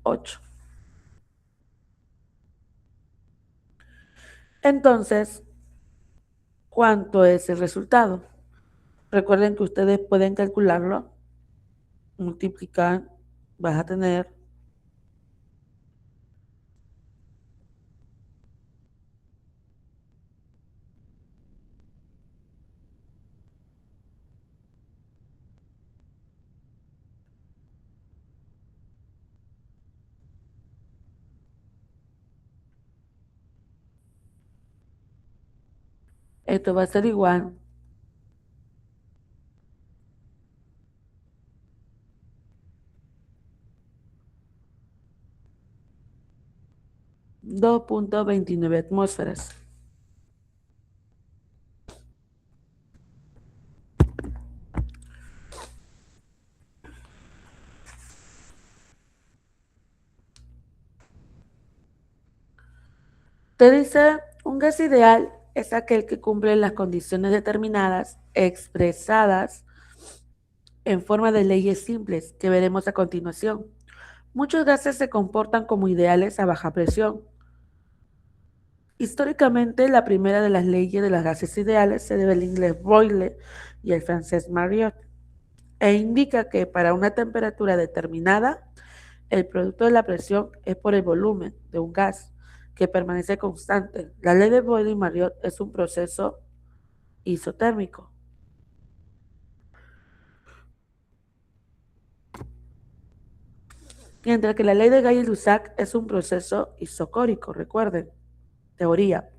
8. Entonces, ¿cuánto es el resultado? Recuerden que ustedes pueden calcularlo, multiplicar, vas a tener, esto va a ser igual 2.29 atmósferas. Te dice, un gas ideal es aquel que cumple las condiciones determinadas, expresadas en forma de leyes simples que veremos a continuación. Muchos gases se comportan como ideales a baja presión. Históricamente, la primera de las leyes de los gases ideales se debe al inglés Boyle y al francés Marriott, e indica que para una temperatura determinada, el producto de la presión es por el volumen de un gas que permanece constante. La ley de Boyle y Marriott es un proceso isotérmico, mientras que la ley de Gay-Lussac es un proceso isocórico, recuerden, teoría.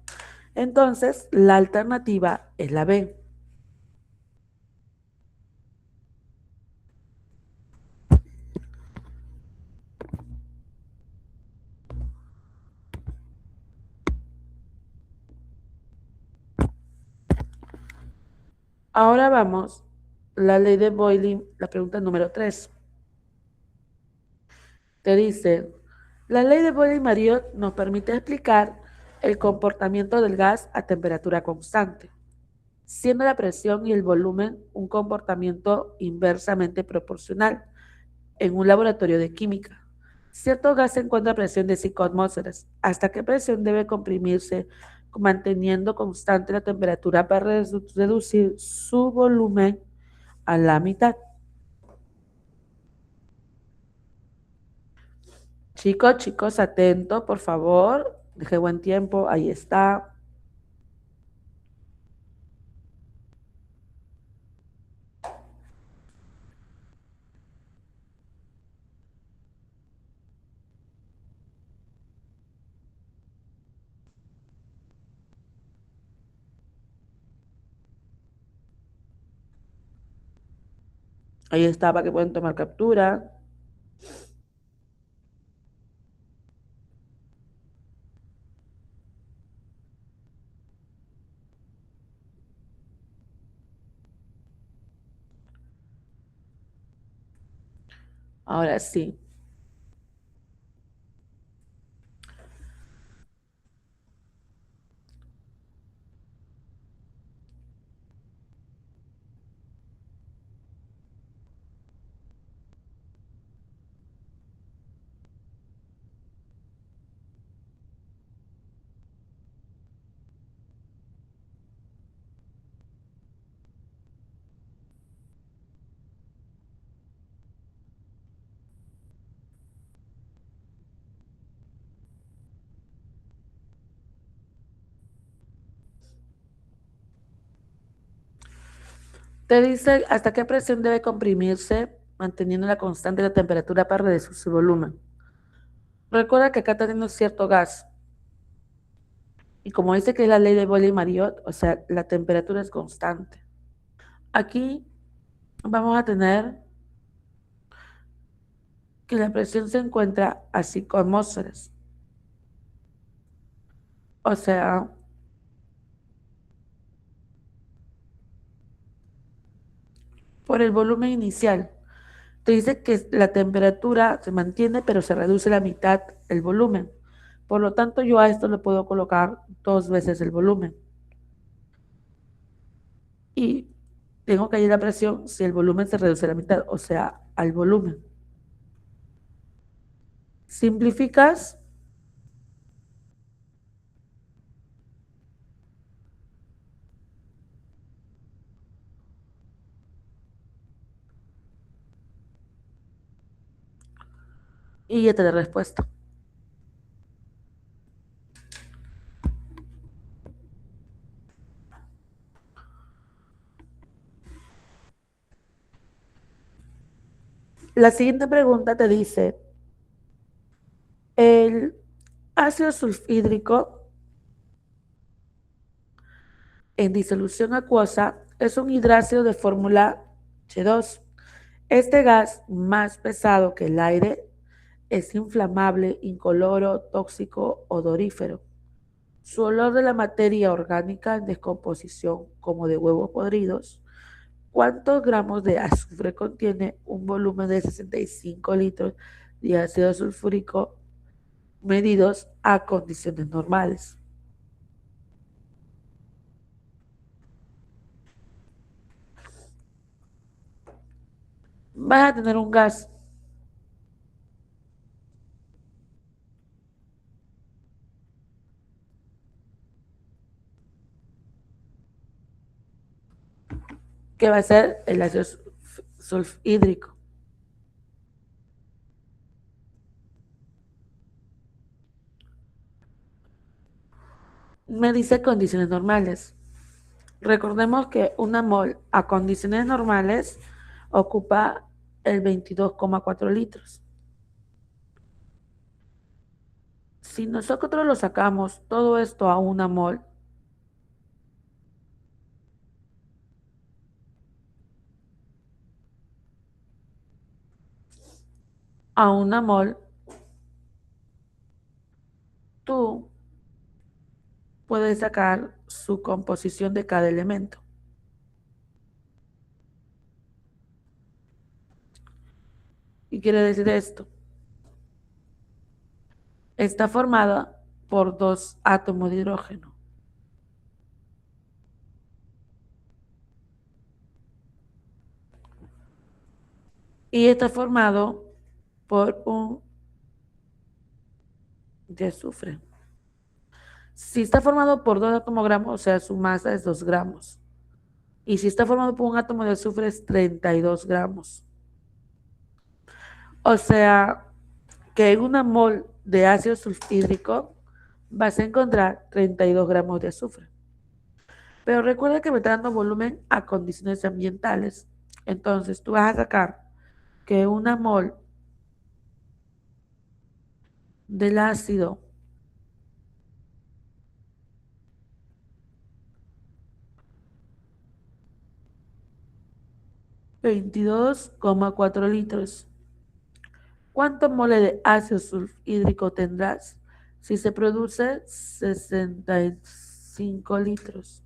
Entonces, la alternativa es la B. Ahora vamos, la ley de Boyle, la pregunta número 3. Te dice, la ley de Boyle-Marriott nos permite explicar el comportamiento del gas a temperatura constante, siendo la presión y el volumen un comportamiento inversamente proporcional en un laboratorio de química. Cierto gas se encuentra a presión de 5 atmósferas. ¿Hasta qué presión debe comprimirse manteniendo constante la temperatura para reducir su volumen a la mitad? Chicos, atentos, por favor. Deje buen tiempo. Ahí está. Ahí está para que puedan tomar captura. Ahora sí. Te dice hasta qué presión debe comprimirse manteniendo la constante de la temperatura para reducir su volumen. Recuerda que acá está teniendo cierto gas. Y como dice que es la ley de Boyle-Marriott, o sea, la temperatura es constante. Aquí vamos a tener que la presión se encuentra a 5 atmósferas. O sea, por el volumen inicial. Te dice que la temperatura se mantiene, pero se reduce la mitad el volumen. Por lo tanto, yo a esto le puedo colocar 2 veces el volumen. Y tengo que hallar la presión si el volumen se reduce a la mitad, o sea, al volumen. Simplificas y ya te da respuesta. La siguiente pregunta te dice, el ácido sulfhídrico en disolución acuosa es un hidrácido de fórmula H2. Este gas, más pesado que el aire, es inflamable, incoloro, tóxico, odorífero. Su olor de la materia orgánica en descomposición, como de huevos podridos. ¿Cuántos gramos de azufre contiene un volumen de 65 litros de ácido sulfúrico medidos a condiciones normales? Vas a tener un gas que va a ser el ácido sulfhídrico. Me dice condiciones normales. Recordemos que una mol a condiciones normales ocupa el 22,4 litros. Si nosotros lo sacamos todo esto a una mol, tú puedes sacar su composición de cada elemento. ¿Y quiere decir esto? Está formada por dos átomos de hidrógeno y está formado por un de azufre. Si está formado por dos átomos gramos, o sea, su masa es 2 gramos. Y si está formado por un átomo de azufre es 32 gramos. O sea, que en una mol de ácido sulfhídrico vas a encontrar 32 gramos de azufre. Pero recuerda que me está dando volumen a condiciones ambientales. Entonces tú vas a sacar que una mol del ácido 22,4 litros. ¿Cuántos moles de ácido sulfhídrico tendrás si se produce 65 litros?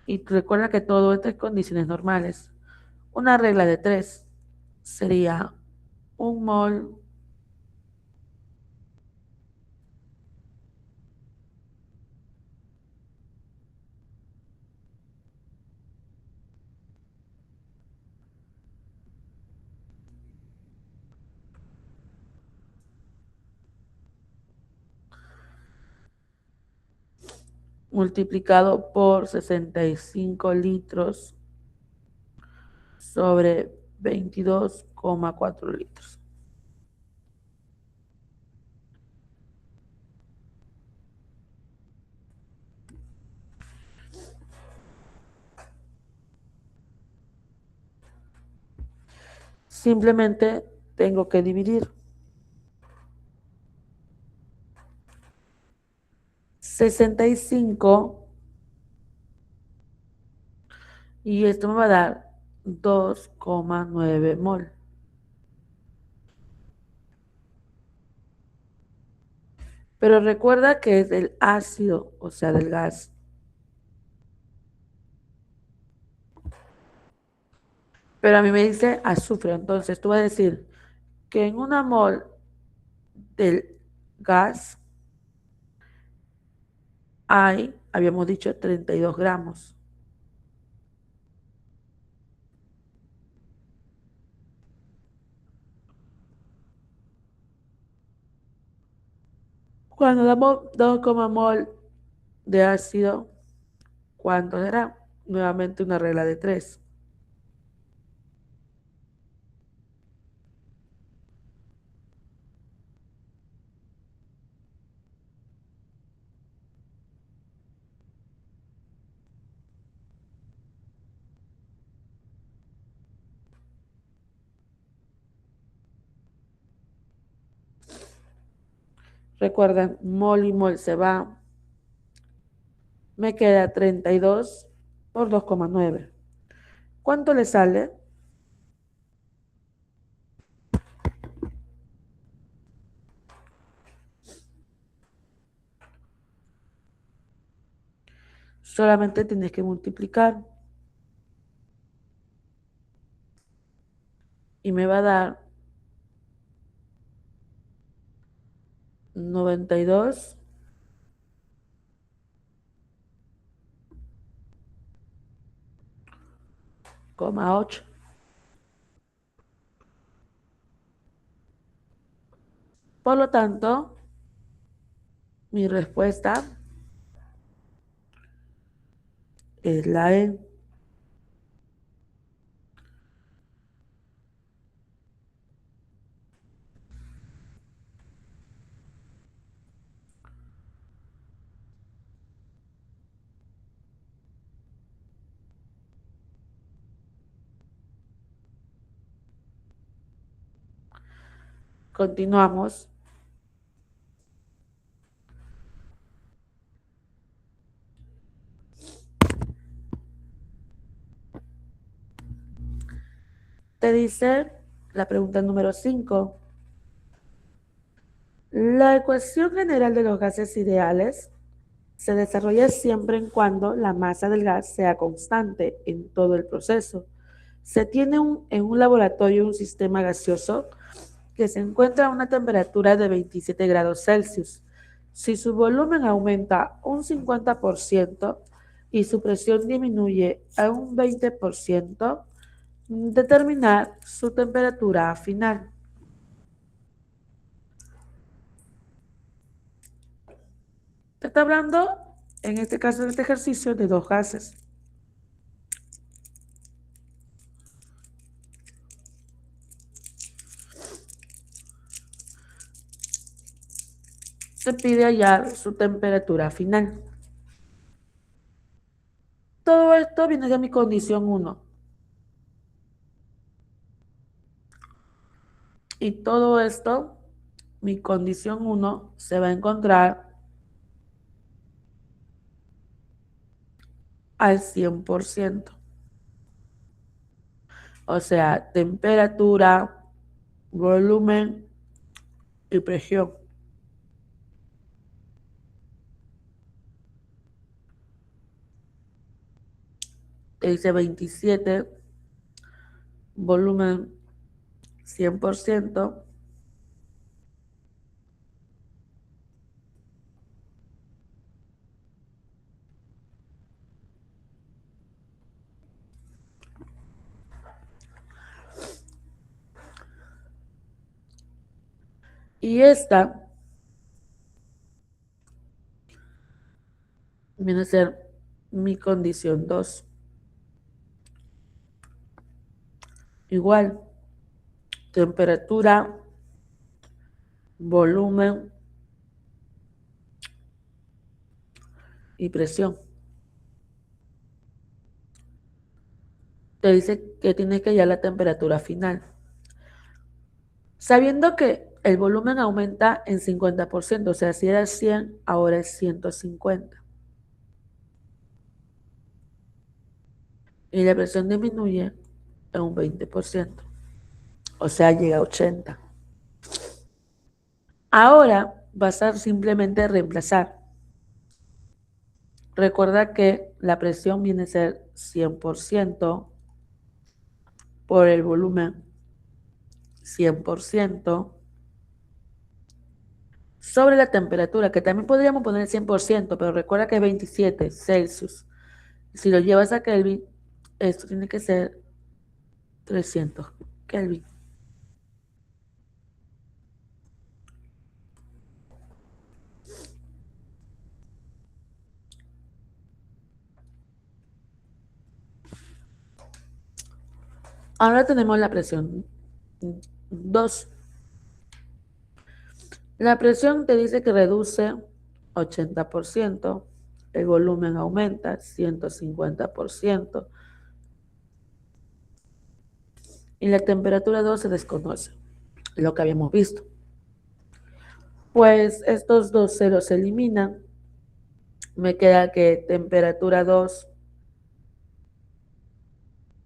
Y recuerda que todo esto es condiciones normales. Una regla de 3 sería un mol multiplicado por 65 litros sobre 22,4 litros. Simplemente tengo que dividir 65 y esto me va a dar 2,9 mol. Pero recuerda que es del ácido, o sea, del gas. Pero a mí me dice azufre, entonces tú vas a decir que en una mol del gas hay, habíamos dicho, 32 gramos. Cuando damos 2 mol de ácido, ¿cuánto será? Nuevamente una regla de 3. Recuerden, mol y mol se va. Me queda 32 por 2,9. ¿Cuánto le sale? Solamente tienes que multiplicar y me va a dar 92,8. Por lo tanto, mi respuesta es la E. Continuamos. Te dice la pregunta número 5. La ecuación general de los gases ideales se desarrolla siempre en cuando la masa del gas sea constante en todo el proceso. Se tiene en un laboratorio un sistema gaseoso que se encuentra a una temperatura de 27 grados Celsius. Si su volumen aumenta un 50% y su presión disminuye a un 20%, determinar su temperatura final. Te está hablando, en este caso, en este ejercicio, de dos gases. Se pide hallar su temperatura final. Todo esto viene de mi condición 1. Y todo esto, mi condición 1, se va a encontrar al 100%. O sea, temperatura, volumen y presión. Te dice 27, volumen 100%. Y esta viene a ser mi condición 2. Igual, temperatura, volumen y presión. Te dice que tienes que hallar la temperatura final. Sabiendo que el volumen aumenta en 50%, o sea, si era 100, ahora es 150. Y la presión disminuye en un 20%, o sea, llega a 80. Ahora vas a simplemente reemplazar. Recuerda que la presión viene a ser 100% por el volumen 100% sobre la temperatura, que también podríamos poner 100%, pero recuerda que es 27 Celsius. Si lo llevas a Kelvin, esto tiene que ser 300 Kelvin. Ahora tenemos la presión 2. La presión te dice que reduce 80%, el volumen aumenta 150% y la temperatura 2 se desconoce, lo que habíamos visto. Pues estos dos ceros se eliminan. Me queda que temperatura 2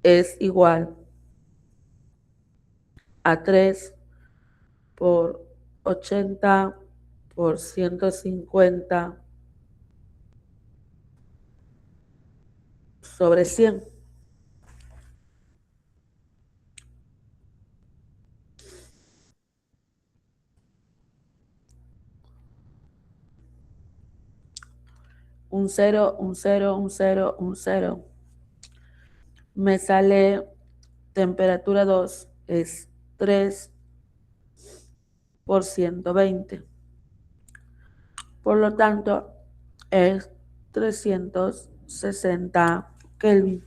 es igual a 3 por 80 por 150 sobre 100. Un cero, un cero, un cero, un cero. Me sale temperatura 2 es 3 por 120. Por lo tanto, es 360 Kelvin.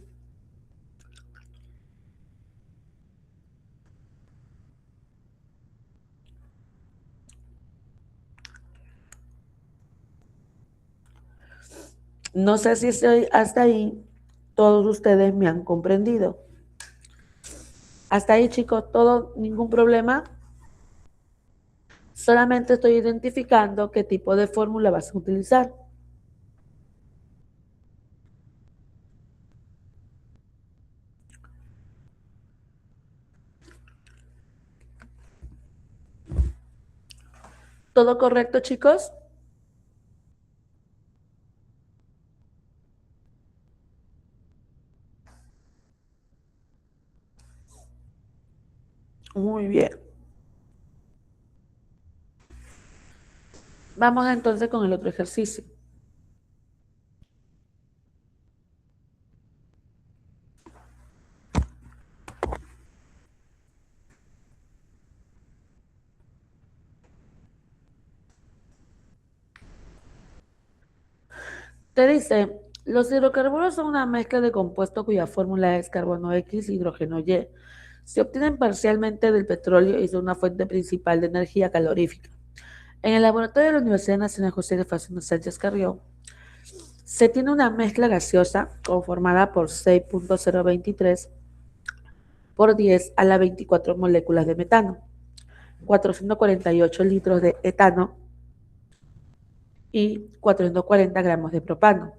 No sé si estoy hasta ahí, todos ustedes me han comprendido. Hasta ahí, chicos, todo, ningún problema. Solamente estoy identificando qué tipo de fórmula vas a utilizar. ¿Todo correcto, chicos? Muy bien. Vamos entonces con el otro ejercicio. Te dice, los hidrocarburos son una mezcla de compuestos cuya fórmula es carbono X, hidrógeno Y. Se obtienen parcialmente del petróleo y son una fuente principal de energía calorífica. En el laboratorio de la Universidad Nacional José de Fasano Sánchez Carrió, se tiene una mezcla gaseosa conformada por 6.023 por 10 a la 24 moléculas de metano, 448 litros de etano y 440 gramos de propano.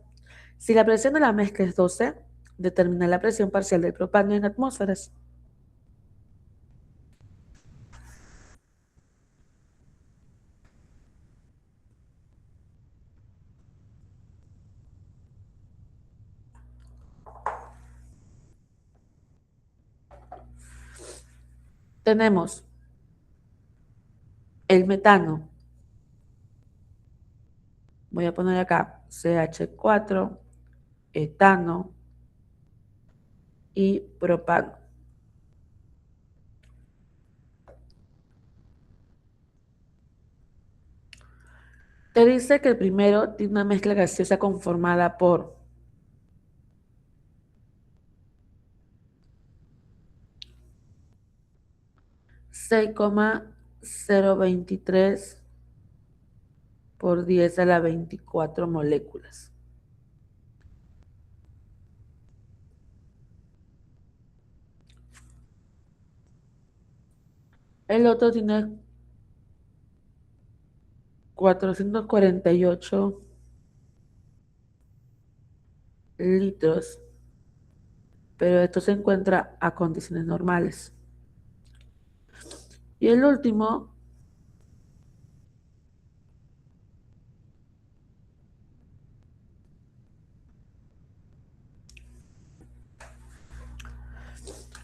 Si la presión de la mezcla es 12, determina la presión parcial del propano en atmósferas. Tenemos el metano. Voy a poner acá CH4, etano y propano. Te dice que el primero tiene una mezcla gaseosa conformada por 6,023 por 10 a la 24 moléculas. El otro tiene 448 litros, pero esto se encuentra a condiciones normales. Y el último,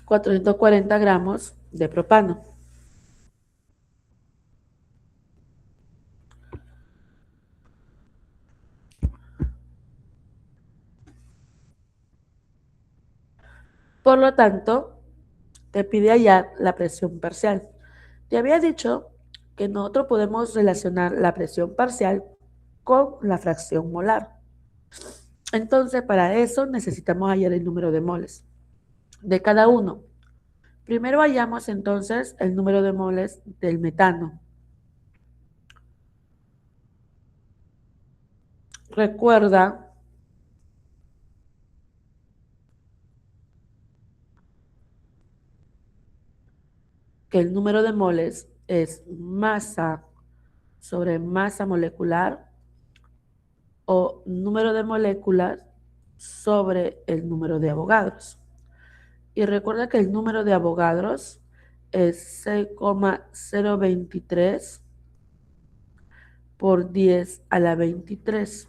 ...440 gramos de propano. Por lo tanto, te pide hallar la presión parcial. Te había dicho que nosotros podemos relacionar la presión parcial con la fracción molar. Entonces, para eso necesitamos hallar el número de moles de cada uno. Primero hallamos entonces el número de moles del metano. Recuerda que el número de moles es masa sobre masa molecular o número de moléculas sobre el número de Avogadros. Y recuerda que el número de Avogadros es 6,023 por 10 a la 23.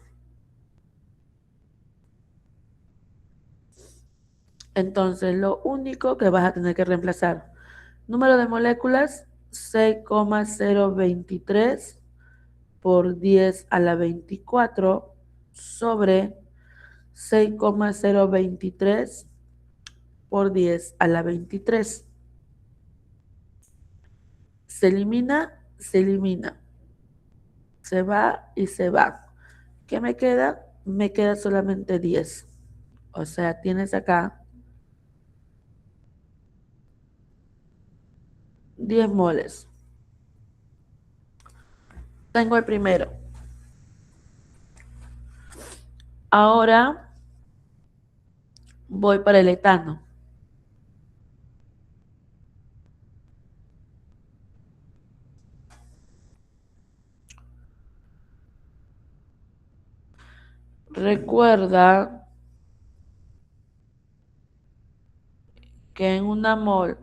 Entonces, lo único que vas a tener que reemplazar, número de moléculas, 6,023 por 10 a la 24 sobre 6,023 por 10 a la 23. Se elimina, se elimina. Se va y se va. ¿Qué me queda? Me queda solamente 10. O sea, tienes acá 10 moles. Tengo el primero. Ahora voy para el etano. Recuerda que en una mol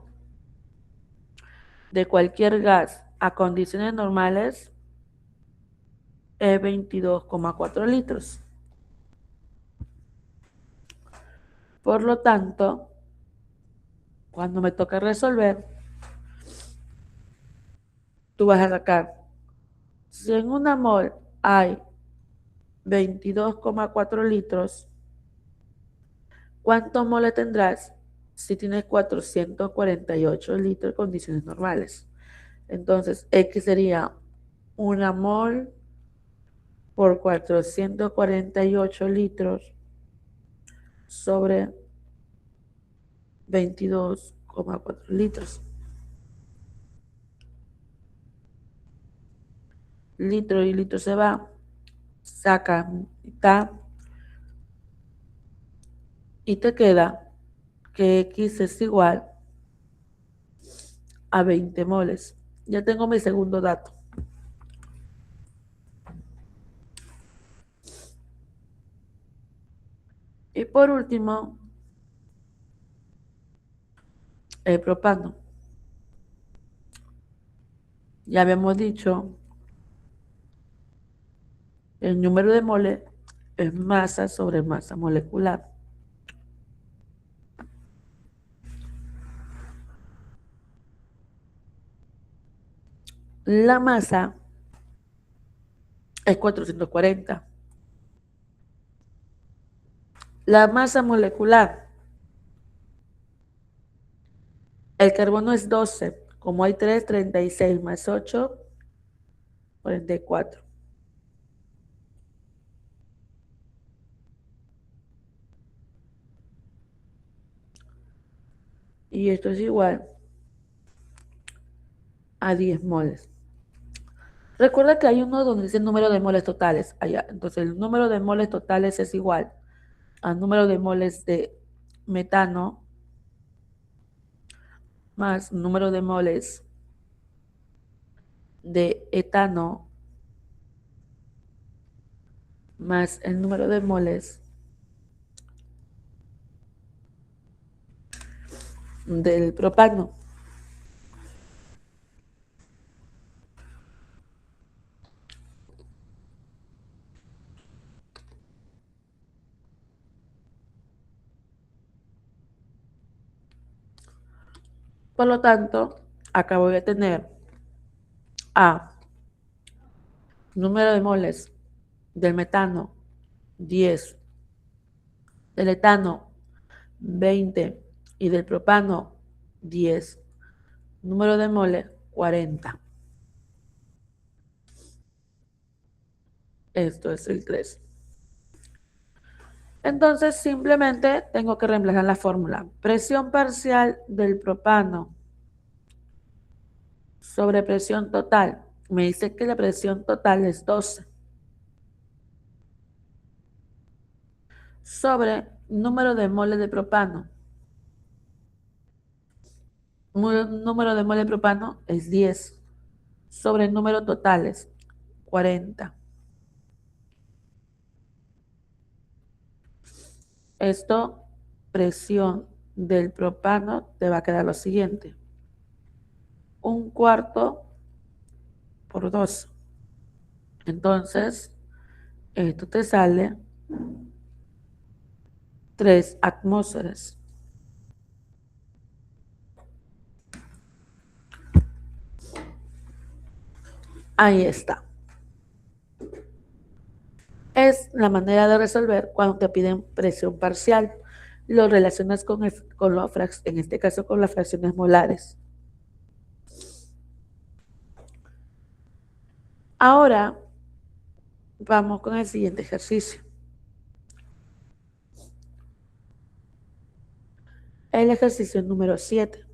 de cualquier gas a condiciones normales es 22,4 litros. Por lo tanto, cuando me toque resolver, tú vas a sacar, si en una mol hay 22,4 litros, ¿cuántos moles tendrás si tienes 448 litros en condiciones normales? Entonces, X sería una mol por 448 litros sobre 22,4 litros. Litro y litro se va, saca mitad y te queda que X es igual a 20 moles. Ya tengo mi segundo dato. Y por último, el propano. Ya habíamos dicho, el número de moles es masa sobre masa molecular. La masa es 440. La masa molecular, el carbono es 12. Como hay 3, 36 más 8, 44. Y esto es igual a 10 moles. Recuerda que hay uno donde dice el número de moles totales allá. Entonces el número de moles totales es igual al número de moles de metano más número de moles de etano más el número de moles del propano. Por lo tanto, acá voy a tener A, número de moles del metano 10, del etano 20 y del propano 10. Número de moles 40. Esto es el 3. Entonces simplemente tengo que reemplazar la fórmula. Presión parcial del propano sobre presión total. Me dice que la presión total es 12 sobre número de moles de propano. Número de moles de propano es 10 sobre el número totales 40. Esto, presión del propano, te va a quedar lo siguiente. 1/4 por 2. Entonces, esto te sale 3 atmósferas. Ahí está. Es la manera de resolver cuando te piden presión parcial. Lo relacionas con en este caso con las fracciones molares. Ahora vamos con el siguiente ejercicio. El ejercicio número 7.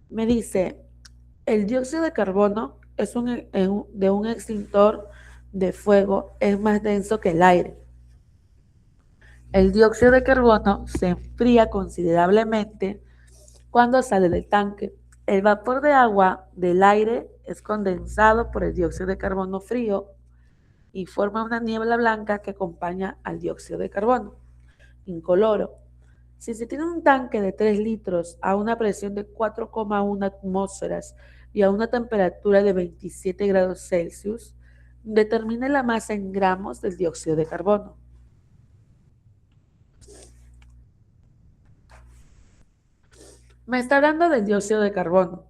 Me dice, el dióxido de carbono es de un extintor de fuego, es más denso que el aire. El dióxido de carbono se enfría considerablemente cuando sale del tanque. El vapor de agua del aire es condensado por el dióxido de carbono frío y forma una niebla blanca que acompaña al dióxido de carbono, incoloro. Si se tiene un tanque de 3 litros a una presión de 4,1 atmósferas y a una temperatura de 27 grados Celsius, determine la masa en gramos del dióxido de carbono. Me está hablando del dióxido de carbono.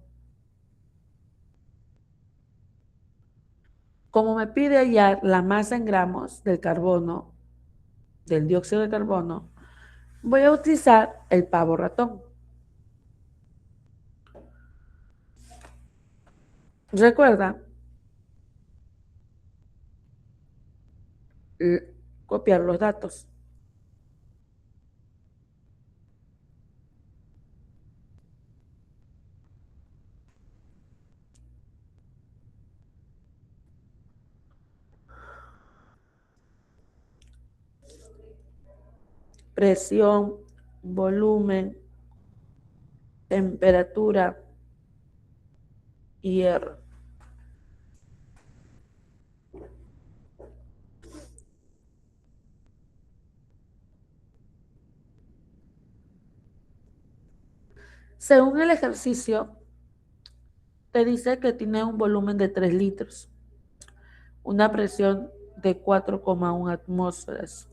Como me pide hallar la masa en gramos del carbono, del dióxido de carbono, voy a utilizar el pavo ratón. Recuerda copiar los datos. Presión, volumen, temperatura y hierro. Según el ejercicio, te dice que tiene un volumen de 3 litros, una presión de 4,1 atmósferas.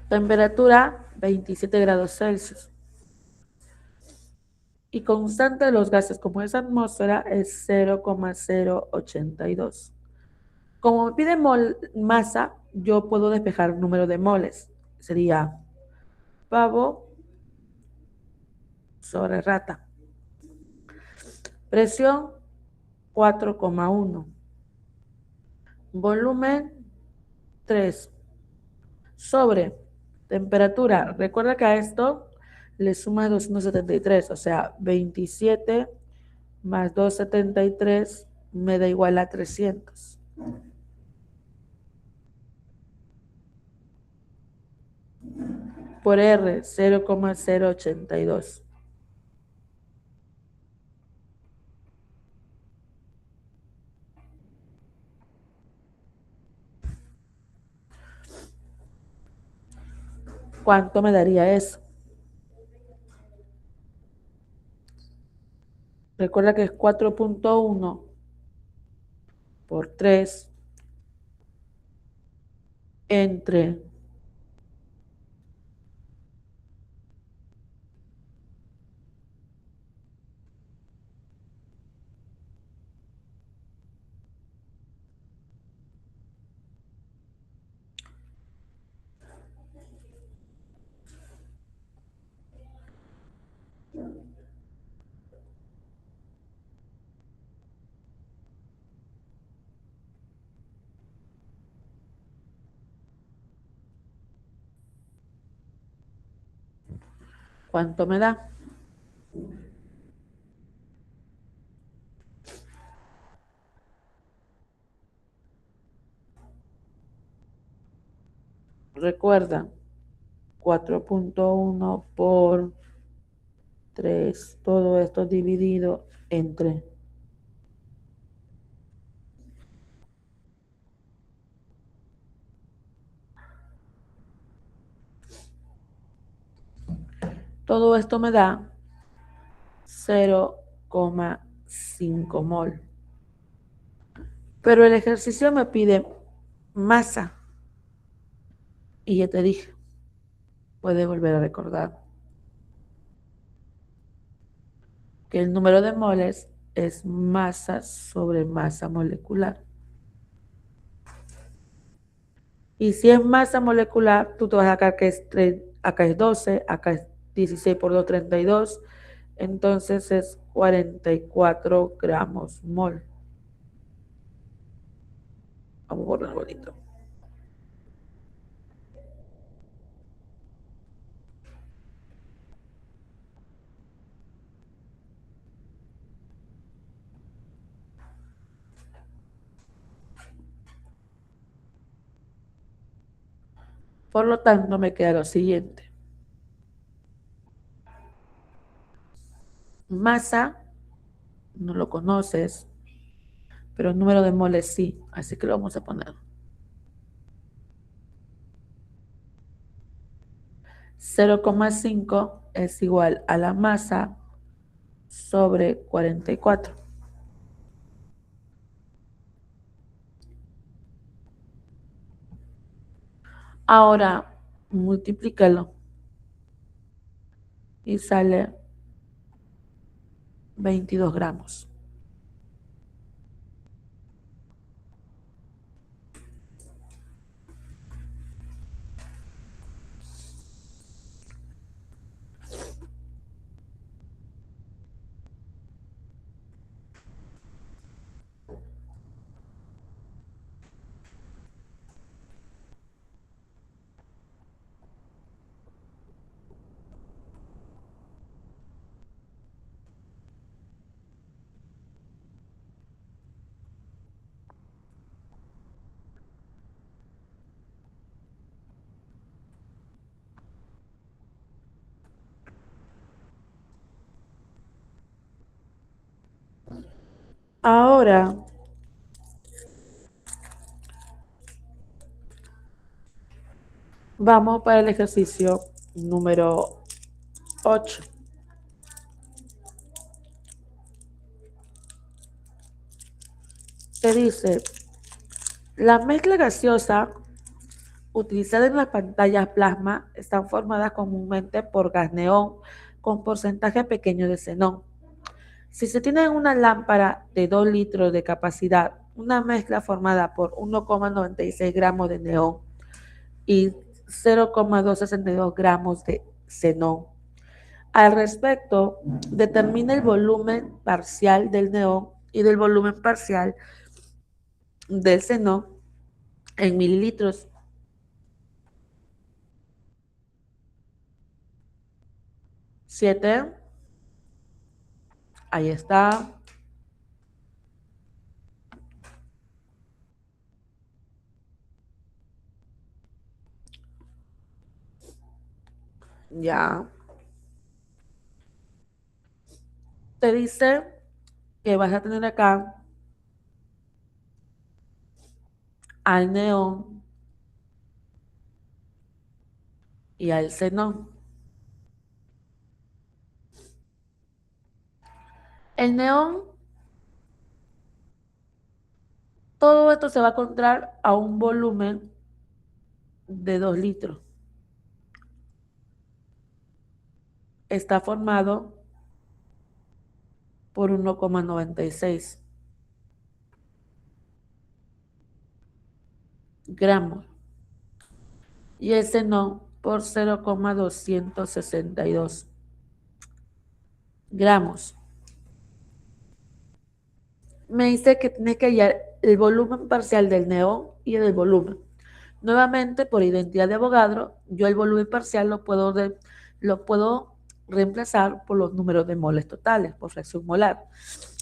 Temperatura 27 grados Celsius. Y constante de los gases como esa atmósfera es 0,082. Como me pide masa, yo puedo despejar el número de moles. Sería pavo sobre rata. Presión 4,1. Volumen 3. Sobre temperatura. Recuerda que a esto le suma 273, o sea, 27 más 273 me da igual a 300. Por R, 0,082. ¿Cuánto me daría eso? Recuerda que es 4,1 por 3 entre ¿Cuánto me da? Recuerda, 4.1 por 3, todo esto dividido entre. Todo esto me da 0,5 mol. Pero el ejercicio me pide masa. Y ya te dije, puedes volver a recordar que el número de moles es masa sobre masa molecular. Y si es masa molecular, tú te vas a sacar que acá es 12, acá es 16 por 2, 32. Entonces es 44 gramos mol. Vamos a borrar bonito. Por lo tanto, me queda lo siguiente. Masa, no lo conoces, pero el número de moles sí, así que lo vamos a poner. 0,5 es igual a la masa sobre 44. Ahora, multiplícalo y sale 22 gramos. Ahora, vamos para el ejercicio número 8. Te dice, la mezcla gaseosa utilizada en las pantallas plasma están formadas comúnmente por gas neón con porcentaje pequeño de xenón. Si se tiene una lámpara de 2 litros de capacidad, una mezcla formada por 1,96 gramos de neón y 0,262 gramos de xenón. Al respecto, determina el volumen parcial del neón y del volumen parcial del xenón en mililitros. 7, ahí está. Ya. Te dice que vas a tener acá al neón y al xenón. El neón, todo esto se va a encontrar a un volumen de 2 litros. Está formado por 1,96 gramos y el xenón por 0,262 gramos. Me dice que tienes que hallar el volumen parcial del neón y el volumen. Nuevamente, por identidad de Avogadro, yo el volumen parcial lo puedo reemplazar por los números de moles totales, por fracción molar.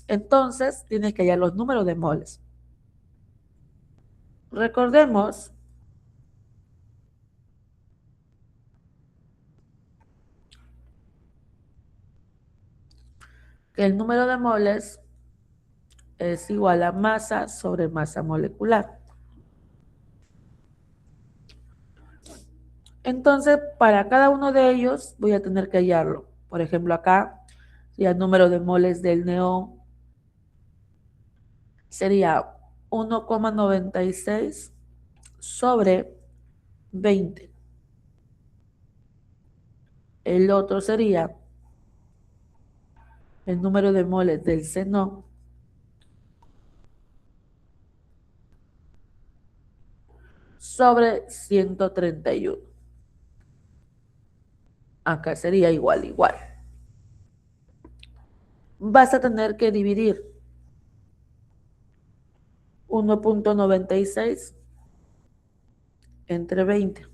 Entonces, tienes que hallar los números de moles. Recordemos que el número de moles es igual a masa sobre masa molecular. Entonces, para cada uno de ellos voy a tener que hallarlo. Por ejemplo, acá, si el número de moles del neón sería 1,96 sobre 20. El otro sería el número de moles del xenón sobre 131. Acá sería igual, igual. Vas a tener que dividir 1,96 entre 20.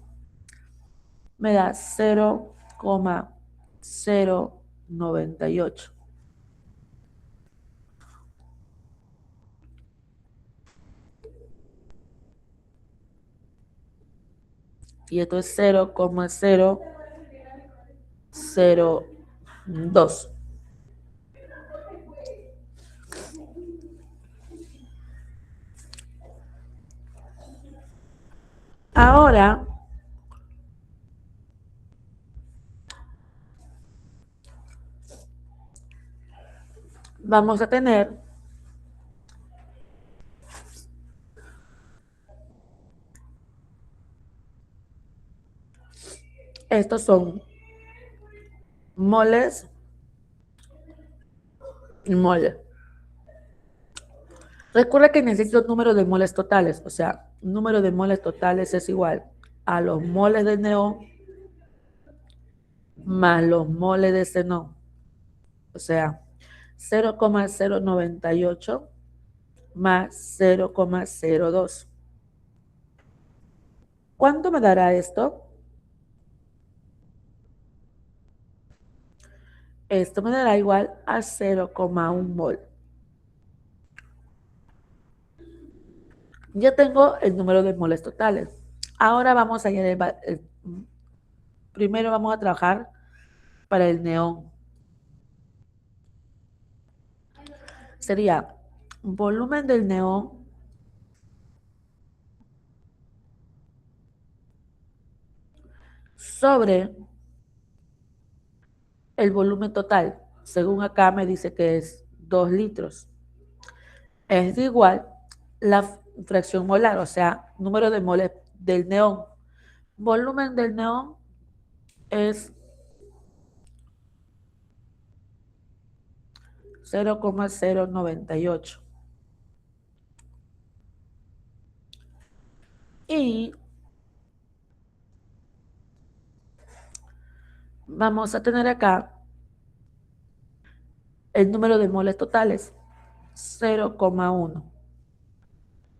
Me da 0,098. Y esto es 0,002. Ahora vamos a tener estos son moles y moles. Recuerda que necesito número de moles totales, o sea, número de moles totales es igual a los moles de neón más los moles de xenón, o sea, 0,098 más 0,02. ¿Cuánto me dará esto? Esto me dará igual a 0,1 mol. Ya tengo el número de moles totales. Ahora vamos a añadir, primero vamos a trabajar para el neón. Sería volumen del neón sobre el volumen total. Según acá me dice que es 2 litros. Es igual la fracción molar, o sea, número de moles del neón. Volumen del neón es 0,098. Y vamos a tener acá el número de moles totales, 0,1.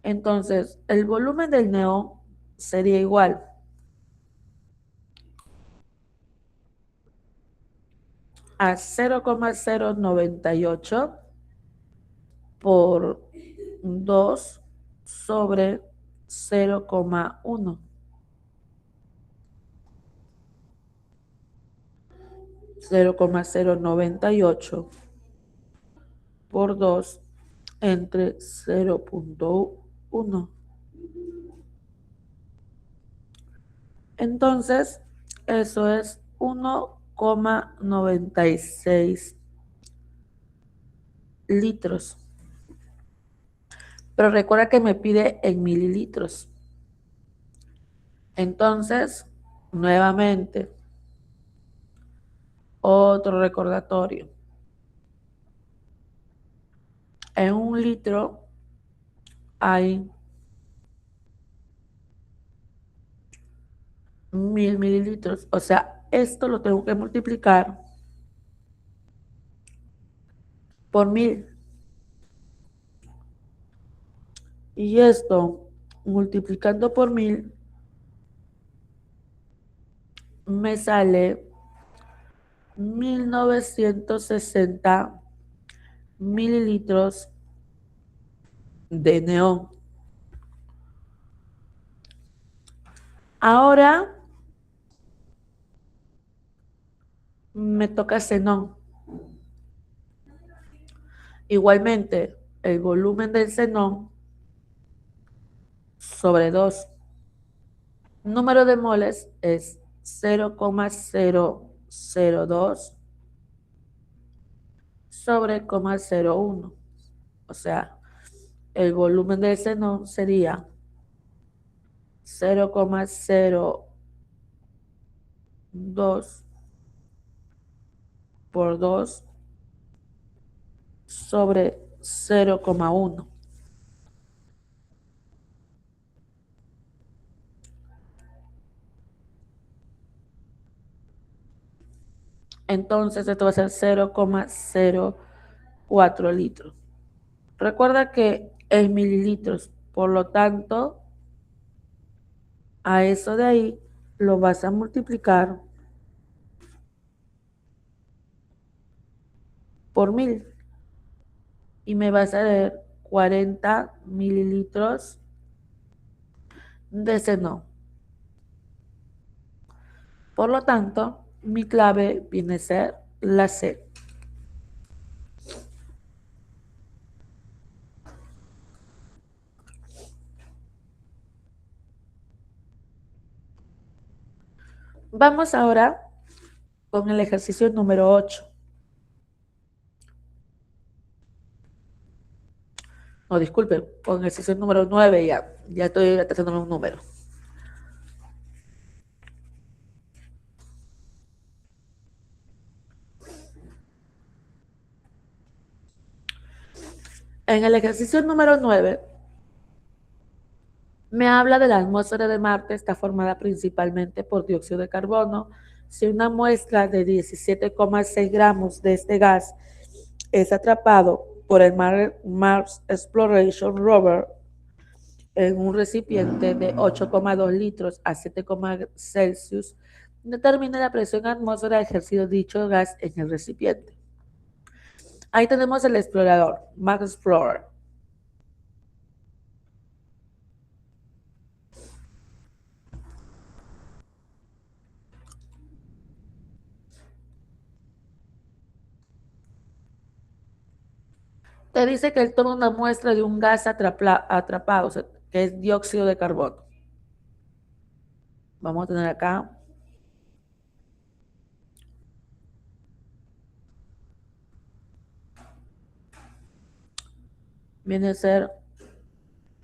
Entonces, el volumen del neón sería igual a 0,098 por 2 sobre 0,1. 0,098 por 2 entre 0,1. Entonces, eso es 1,96 litros. Pero recuerda que me pide en mililitros. Entonces, nuevamente, otro recordatorio. En un litro hay 1000 mililitros. O sea, esto lo tengo que multiplicar por 1000. Y esto, multiplicando por 1000, me sale 1960 mililitros de neón. Ahora me toca xenón. Igualmente, el volumen del xenón sobre 2. Número de moles es 0,002 sobre 0,01. O sea, el volumen del xenón sería 0,02 por 2 sobre 0,1. Entonces esto va a ser 0,04 litros. Recuerda que es mililitros, por lo tanto, a eso de ahí lo vas a multiplicar por 1000 y me va a salir 40 mililitros de xenón. Por lo tanto, mi clave viene a ser la C. Vamos ahora con el ejercicio número 8. No, disculpe, con el ejercicio número 9 ya estoy tratando un número. En el ejercicio número 9 me habla de la atmósfera de Marte, está formada principalmente por dióxido de carbono. Si una muestra de 17,6 gramos de este gas es atrapado por el Mars Exploration Rover en un recipiente de 8,2 litros a 7,0 Celsius, determina la presión atmósfera ejercido dicho gas en el recipiente. Ahí tenemos el explorador, Mars Explorer. Te dice que él toma una muestra de un gas atrapado, o sea, que es dióxido de carbono. Vamos a tener acá viene a ser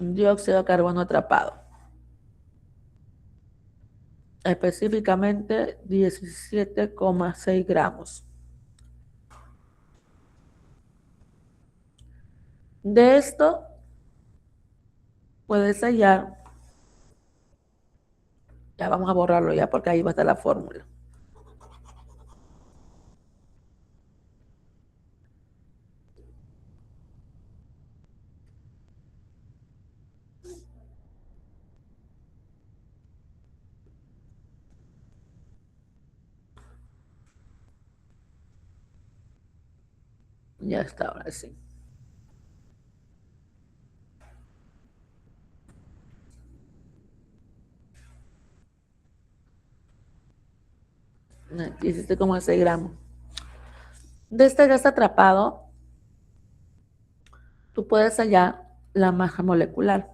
un dióxido de carbono atrapado, específicamente 17,6 gramos. De esto puedes hallar, ya vamos a borrarlo ya porque ahí va a estar la fórmula. Ya está, ahora sí. Hiciste como 6 gramos. De este gas atrapado, tú puedes hallar la masa molecular,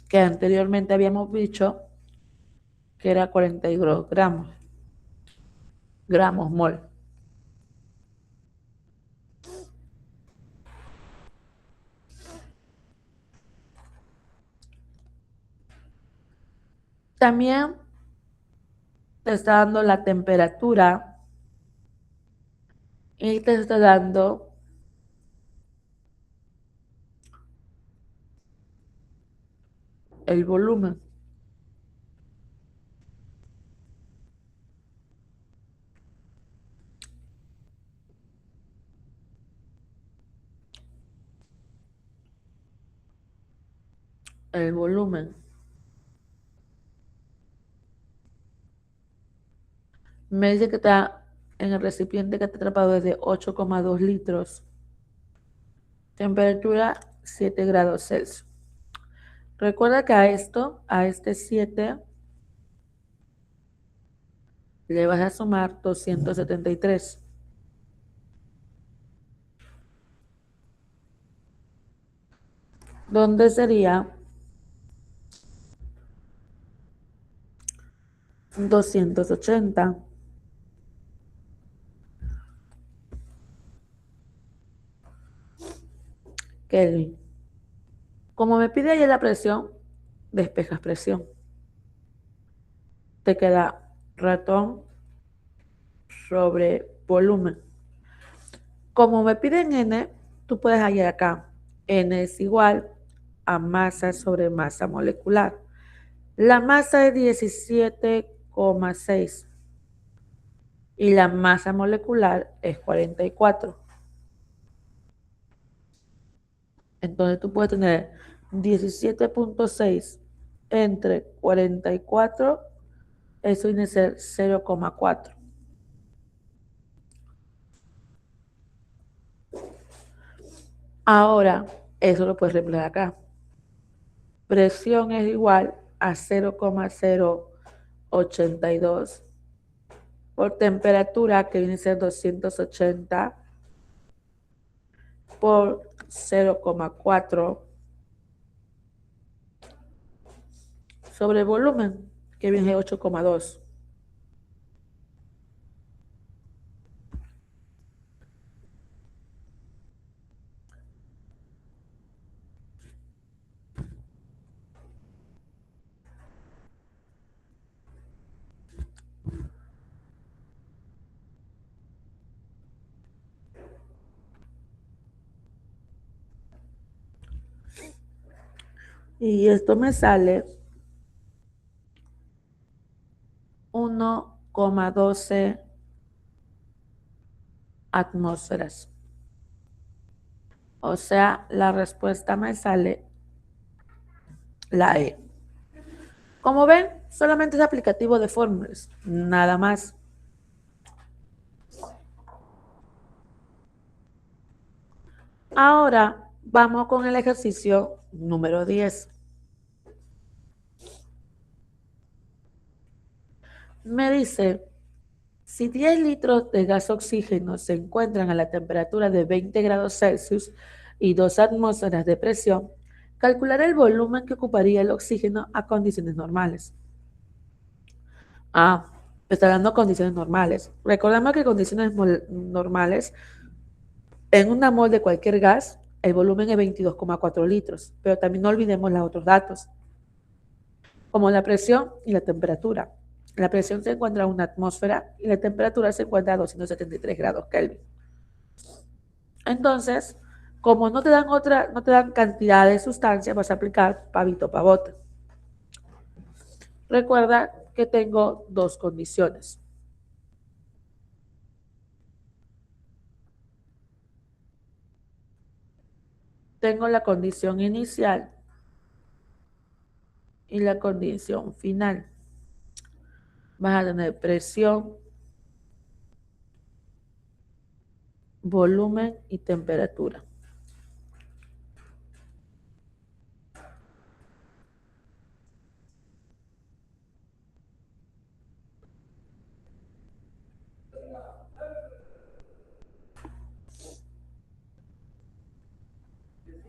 que anteriormente habíamos dicho que era 42 gramos mol. También te está dando la temperatura y te está dando el volumen. El volumen. Me dice que está en el recipiente que está atrapado desde 8,2 litros, temperatura 7 grados Celsius. Recuerda que a este 7, le vas a sumar 273. Donde sería 280 Kelvin. Como me pide ahí la presión, despejas presión. Te queda ratón sobre volumen. Como me piden N, tú puedes hallar acá. N es igual a masa sobre masa molecular. La masa es 17,6 y la masa molecular es 44. Entonces tú puedes tener 17,6 entre 44, eso viene a ser 0,4. Ahora, eso lo puedes reemplazar acá. Presión es igual a 0,082 por temperatura, que viene a ser 280 por 0,4 sobre volumen, que viene a ser 8,2. Y esto me sale 1,12 atmósferas. O sea, la respuesta me sale la E. Como ven, solamente es aplicativo de fórmulas, nada más. Ahora vamos con el ejercicio número 10. Me dice, si 10 litros de gas oxígeno se encuentran a la temperatura de 20 grados Celsius y 2 atmósferas de presión, calcular el volumen que ocuparía el oxígeno a condiciones normales. Está dando condiciones normales. Recordemos que condiciones normales, en una mol de cualquier gas, el volumen es 22,4 litros, pero también no olvidemos los otros datos, como la presión y la temperatura. La presión se encuentra en una atmósfera y la temperatura se encuentra a 273 grados Kelvin. Entonces, como no te dan cantidad de sustancia, vas a aplicar pavito pavote. Recuerda que tengo dos condiciones. Tengo la condición inicial y la condición final. Vas a tener presión, volumen y temperatura.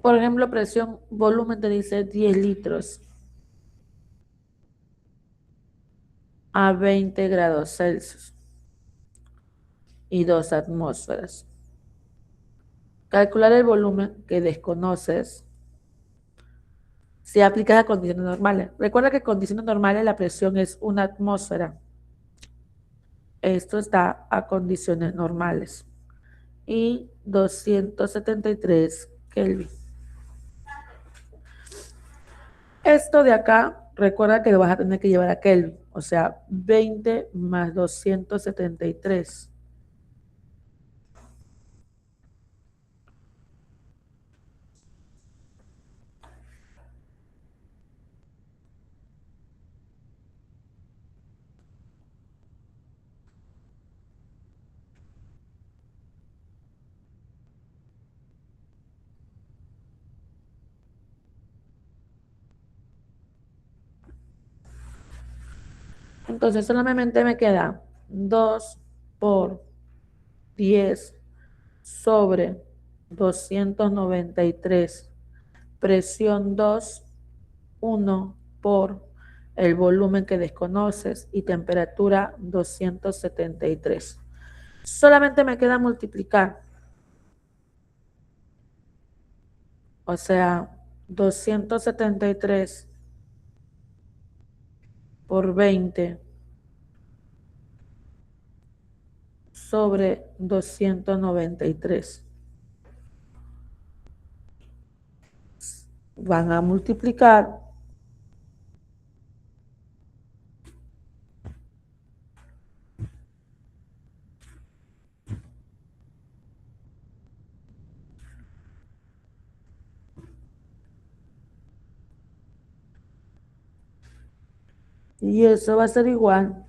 Por ejemplo, presión, volumen te dice 10 litros a 20 grados Celsius y 2 atmósferas. Calcular el volumen que desconoces si aplicas a condiciones normales. Recuerda que en condiciones normales la presión es una atmósfera. Esto está a condiciones normales. Y 273 Kelvin. Esto de acá, recuerda que lo vas a tener que llevar a Kelvin. O sea, 20 más 273. Entonces solamente me queda 2 por 10 sobre 293, presión 2, 1 por el volumen que desconoces y temperatura 273. Solamente me queda multiplicar. O sea, 273 por 20 sobre 293. Van a multiplicar y eso va a ser igual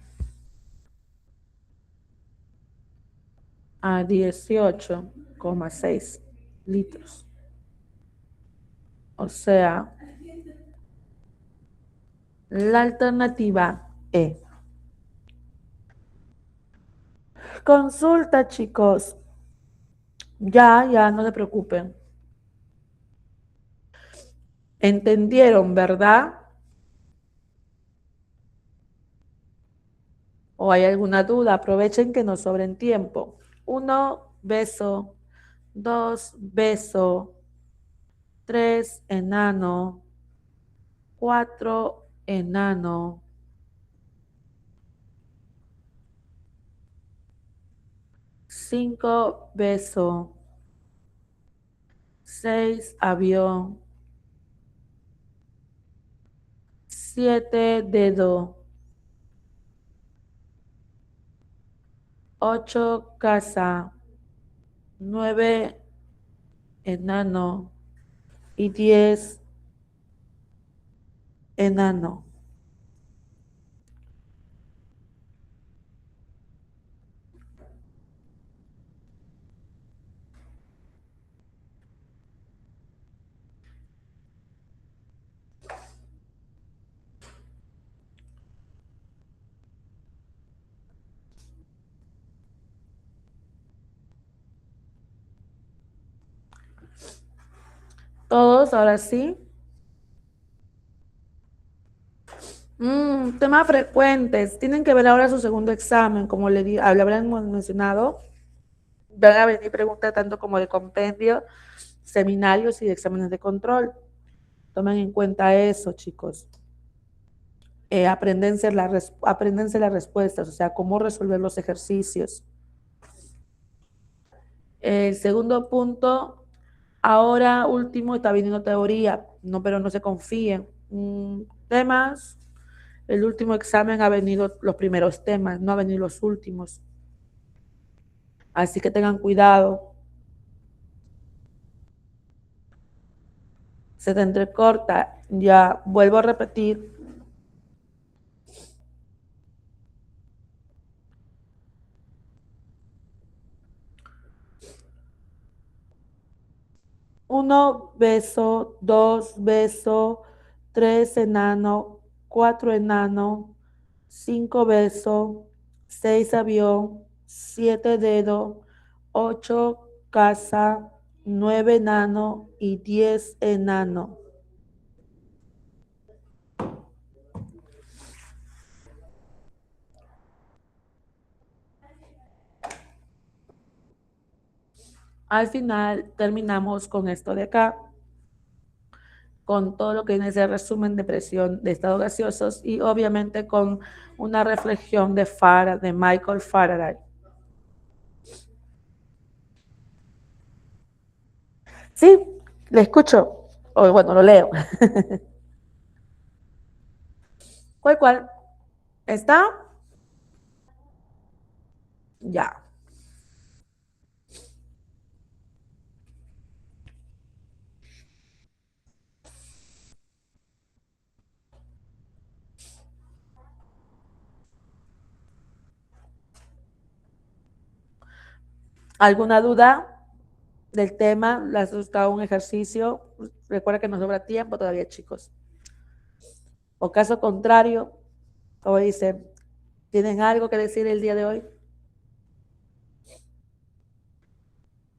a 18,6 litros. O sea, la alternativa E. Consulta, chicos. Ya, no se preocupen. ¿Entendieron, verdad? ¿O hay alguna duda? Aprovechen que nos sobren tiempo. 1, beso. 2, beso. 3, enano. 4, enano. 5, beso. 6, avión. 7, dedo. 8, casa. 9, enano. Y 10, enano. Todos, ahora sí. Temas frecuentes. Tienen que ver ahora su segundo examen, como le habrán mencionado. Van a venir preguntas tanto como de compendio, seminarios y de exámenes de control. Tomen en cuenta eso, chicos. Apréndense las respuestas, o sea, cómo resolver los ejercicios. El segundo punto, ahora último, está viniendo teoría, no, pero no se confíen. Temas, el último examen ha venido los primeros temas, no ha venido los últimos. Así que tengan cuidado. Se te entrecorta, ya vuelvo a repetir. Uno, beso. 2, beso. 3, enano. 4, enano. 5, beso. 6, avión. 7, dedo. 8, casa. 9, enano. Y 10, enano. Al final terminamos con esto de acá, con todo lo que viene ese resumen de presión de estados gaseosos y obviamente con una reflexión de Michael Faraday. Sí, le escucho, o bueno, lo leo. ¿Cuál? ¿Está? Ya. ¿Alguna duda del tema? ¿Les ha gustado un ejercicio? Recuerda que nos sobra tiempo todavía, chicos. O caso contrario, como dice, ¿Tienen algo que decir el día de hoy?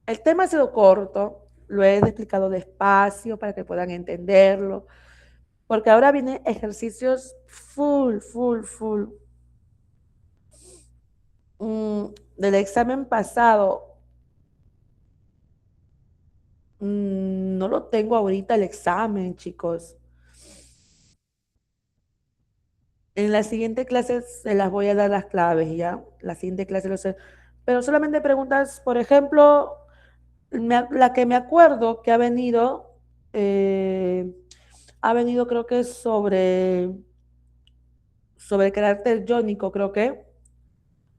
El tema ha sido corto, lo he explicado despacio para que puedan entenderlo, porque ahora vienen ejercicios full. Del examen pasado, no lo tengo ahorita el examen, chicos. En la siguiente clase se las voy a dar las claves, ¿ya? La siguiente clase lo sé. Pero solamente preguntas, por ejemplo, la que me acuerdo que eh, ha venido creo que sobre carácter jónico, creo que.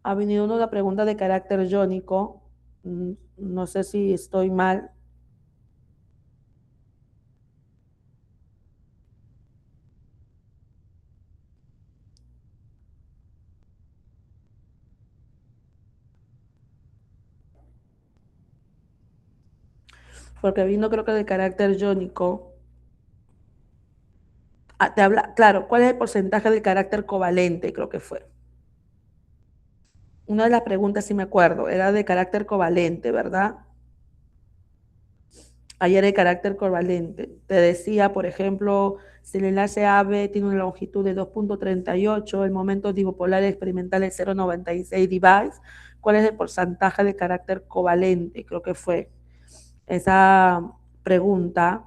Ha venido una pregunta de carácter jónico. No sé si estoy mal, porque vino creo que de carácter jónico. Te habla, claro, ¿cuál es el porcentaje del carácter covalente? Creo que fue. Una de las preguntas, si me acuerdo, era de carácter covalente, ¿verdad? Ayer el carácter covalente. Te decía, por ejemplo, si el enlace AB tiene una longitud de 2.38, el momento dipolar experimental es 0.96 device, ¿cuál es el porcentaje de carácter covalente? Creo que fue esa pregunta.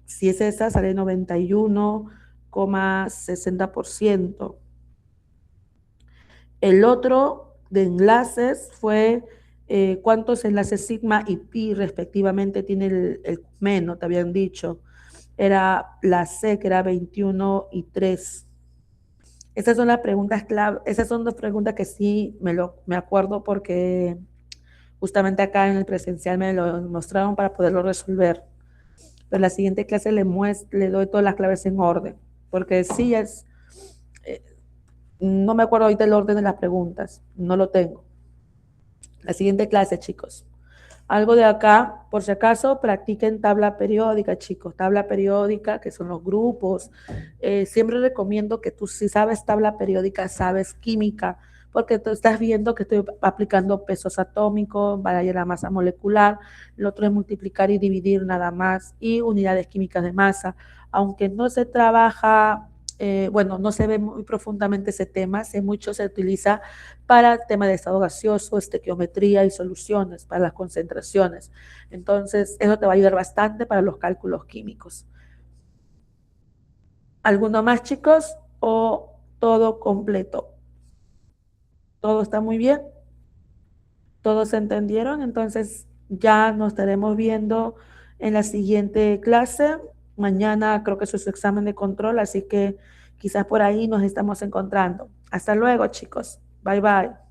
Si es esa, sale 91,60%. El otro de enlaces fue cuántos enlaces sigma y pi respectivamente tiene el menos, te habían dicho. Era la C, que era 21 y 3. Esas son las preguntas clave, esas son dos preguntas que sí me acuerdo porque justamente acá en el presencial me lo mostraron para poderlo resolver. Pero en la siguiente clase le doy todas las claves en orden, porque sí eh, no me acuerdo ahorita el orden de las preguntas, no lo tengo. La siguiente clase, chicos. Algo de acá, por si acaso, practiquen tabla periódica, chicos. Tabla periódica, que son los grupos. Siempre recomiendo que tú, si sabes tabla periódica, sabes química, porque tú estás viendo que estoy aplicando pesos atómicos, valor de la masa molecular. Lo otro es multiplicar y dividir nada más, y unidades químicas de masa. Aunque no se trabaja, bueno, no se ve muy profundamente ese tema, si mucho se utiliza para tema de estado gaseoso, estequiometría y soluciones para las concentraciones. Entonces, eso te va a ayudar bastante para los cálculos químicos. ¿Alguno más, chicos? ¿O todo completo? ¿Todo está muy bien? ¿Todos se entendieron? Entonces, ya nos estaremos viendo en la siguiente clase. Mañana creo que es su examen de control, así que quizás por ahí nos estamos encontrando. Hasta luego, chicos. Bye bye.